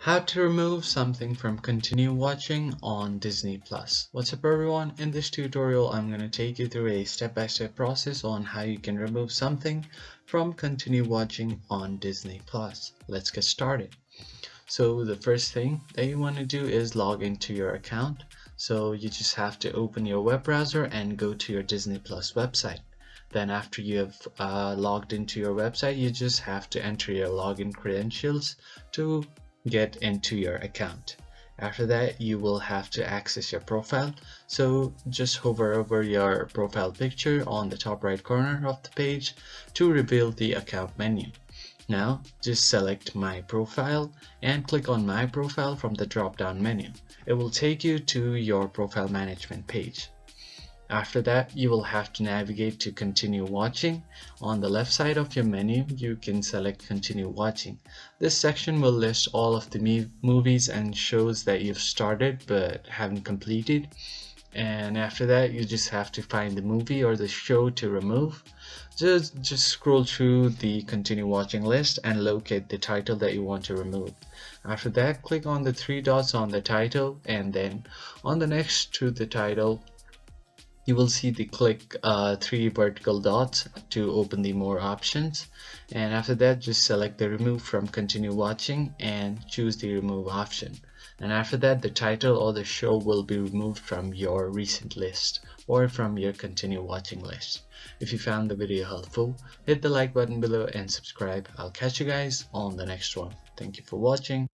How to remove something from continue watching on Disney Plus. What's up everyone? In this tutorial I'm going to take you through a step-by-step process on how you can remove something from continue watching on Disney Plus. Let's get started. So the first thing that you want to do is log into your account. So you just have to open your web browser and go to your Disney Plus website. Then after you have logged into your website, you just have to enter your login credentials to get into your account. After that, you will have to access your profile. So just hover over your profile picture on the top right corner of the page to reveal the account menu. Now just select my profile and click on my profile from the drop down menu. It will take you to your profile management page. After that, you will have to navigate to continue watching. On the left side of your menu, you can select continue watching. This section will list all of the movies and shows that you've started but haven't completed. And after that, you just have to find the movie or the show to remove. Just scroll through the continue watching list and locate the title that you want to remove. After that, click on the three dots on the title, and then on the next to the title you will see the click three vertical dots to open the more options, and after that just select the remove from continue watching and choose the remove option. And after that, the title or the show will be removed from your recent list or from your continue watching list. If you found the video helpful, hit the like button below and subscribe. I'll catch you guys on the next one. Thank you for watching.